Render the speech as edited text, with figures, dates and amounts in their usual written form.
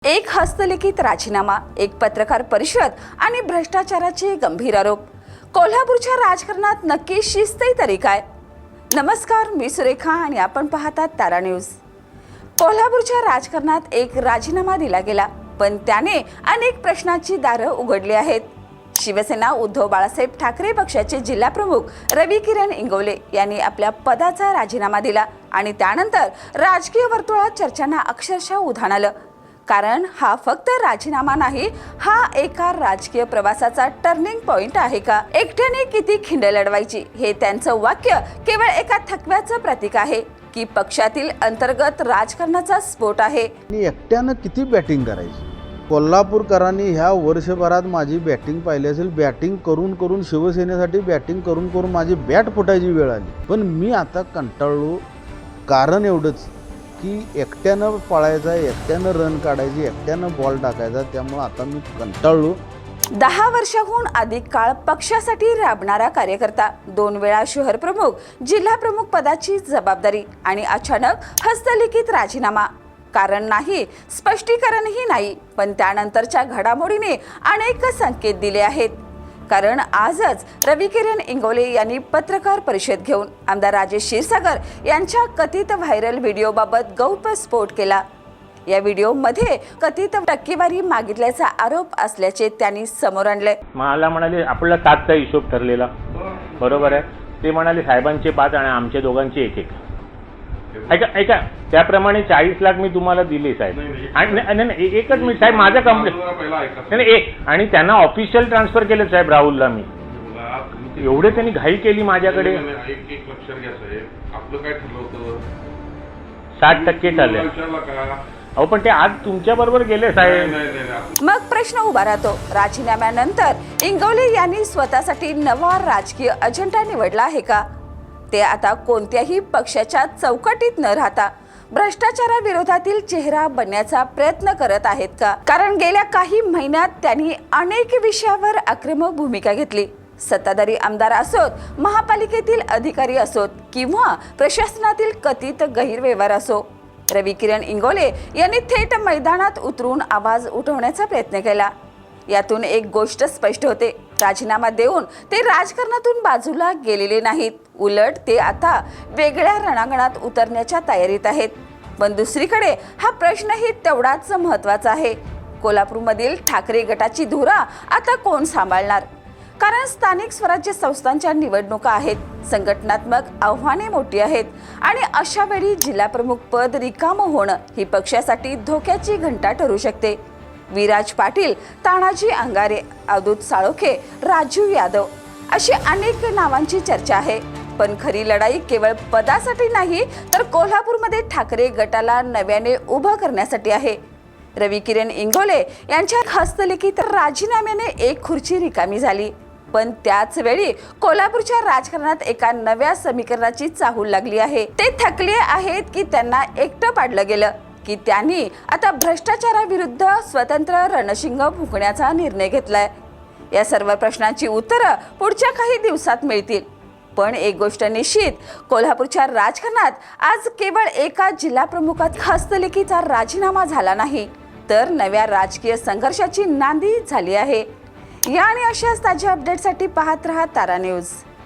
एक हस्तलिखित राजीनामा, एक पत्रकार परिषद आणि भ्रष्टाचाराचे गंभीर आरोप. कोल्हापूरच्या राजकारणात नक्की शिस्तही तरी काय? नमस्कार, मी सुरेखा आणि आपण पाहतात तारा न्यूज. कोल्हापूरच्या राजकारणात एक राजीनामा दिला गेला, पण त्याने अनेक प्रश्नांची दारं उघडली आहेत. शिवसेना उद्धव बाळासाहेब ठाकरे पक्षाचे जिल्हाप्रमुख रवी किरण इंगोले यांनी आपल्या पदाचा राजीनामा दिला आणि त्यानंतर राजकीय वर्तुळात चर्चांना अक्षरशः उधाण आलं. कारण हा फक्त राजीनामा नाही, हा एका राजकीय प्रवासाचा टर्निंग पॉइंट आहे का? एकट्याने किती खिंड लढवायची हे त्यांचं वाक्य केवळ एका थकव्याचं प्रतीक आहे की पक्षातील अंतर्गत राजकारणाचा स्फोट आहे? एकट्यानं किती बॅटिंग करायची? कोल्हापूरकरांनी ह्या वर्षभरात माझी बॅटिंग पाहिली असेल. बॅटिंग करून करून शिवसेनेसाठी बॅटिंग करून करून माझी बॅट फुटायची वेळ आली. पण मी आता कंटाळलो. कारण एवढंच की एकट्यानं पळायचं, एकट्यानं रन काढायची, एकट्यानं बॉल टाकायचा. त्यामुळे आता मी कंटाळलो. 10 वर्षाहून अधिक काळ पक्षासाठी राबणारा कार्यकर्ता, 2 वेळा शहर प्रमुख, जिल्हा प्रमुख पदाची जबाबदारी आणि अचानक हस्तलिखित राजीनामा. कारण नाही, स्पष्टीकरणही नाही, पण त्यानंतरच्या घडामोडीने अनेक संकेत दिले आहेत. कारण आजच रवी किरण इंगोले यांनी पत्रकार परिषद घेऊन आमदार राजेश क्षीरसागर यांच्या कथित व्हायरल व्हिडिओबाबत गौप्यस्फोट केला. या व्हिडिओमध्ये कथित टक्केवारी मागितल्याचा आरोप असल्याचे त्यांनी समोर आणले. मला म्हणाले आपला 7चा हिशोब ठरलेला, बरोबर आहे. ते म्हणाले साहेबांचे 5 आणि आमच्या दोघांचे 1-1. ऐका, त्याप्रमाणे 40 लाख मी तुम्हाला दिले साहेब. आणि एकच मिनिट साहेब, माझं कंप्लेंट नाही एक, आणि त्यांना ऑफिशियल ट्रान्सफर केलं साहेब राहुलला. मी एवढे त्यांनी घाई केली माझ्याकडे. एक लक्षात घ्या साहेब, आपलं काय ठरलं होतं? 60% ठरले. अहो पण ते आज तुमच्या बरोबर गेले साहेब. मग प्रश्न उभा राहतो, राजीनाम्यानंतर इंगोले यांनी स्वतःसाठी नवा राजकीय अजेंडा निवडला आहे का? ते आता कोणत्याही पक्षाच्या चौकटीत न राहता भ्रष्टाचाराविरोधातील चेहरा बनण्याचा प्रयत्न करत आहेत का? कारण गेल्या काही महिन्यात त्यांनी अनेक विषयावर आक्रमक भूमिका घेतली. सत्ताधारी आमदार असोत, महापालिकेतील अधिकारी असोत किंवा प्रशासनातील कथित गैरव्यवहार असो, रवी किरण इंगोले यांनी थेट मैदानात उतरून आवाज उठवण्याचा प्रयत्न केला. यातून एक गोष्ट स्पष्ट होते, राजीनामा देऊन ते राजकारणातून बाजूला गेलेले नाहीत. उलट ते आता वेगळ्या रणांगणात उतरण्याच्या तयारीत आहेत. पण दुसरीकडे हा प्रश्नही तेवढाच महत्त्वाचा आहे. कोल्हापूरमधील ठाकरे गटाची धुरा आता कोण सांभाळणार? कारण स्थानिक स्वराज्य संस्थांच्या निवडणुका आहेत, संघटनात्मक आव्हाने मोठी आहेत आणि अशा वेळी जिल्हाप्रमुख पद रिकामं होणं ही पक्षासाठी धोक्याची घंटा ठरू शकते. विराज पाटील, तानाजी अंगारे, अवधूत साळोखे, राजू यादव अशी अनेक नावांची चर्चा आहे. पण खरी लढाई केवळ पदासाठी नाही, तर कोल्हापूरमध्ये ठाकरे गटाला नव्याने उभं करण्यासाठी आहे. रवी किरण इंगोले यांच्या हस्तलिखित राजीनाम्याने एक खुर्ची रिकामी झाली, पण त्याच वेळी कोल्हापूरच्या राजकारणात एका नव्या समीकरणाची चाहूल लागली आहे. ते थकले आहेत की त्यांना एकटं पाडलं गेलं, की त्यांनी आता भ्रष्टाचाराविरुद्ध स्वतंत्र रणशिंग फुंकण्याचा निर्णय घेतलाय? या सर्व प्रश्नांची उत्तरं पुढच्या काही दिवसात मिळतील. पण एक गोष्ट निश्चित, कोल्हापूरच्या राजकारणात आज केवळ एका जिल्हाप्रमुखाचा हस्तलिखितचा राजीनामा झाला नाही, तर नव्या राजकीय संघर्षाची नांदी झाली आहे. या आणि अशाच ताज्या अपडेटसाठी पाहत रहा तारा न्यूज.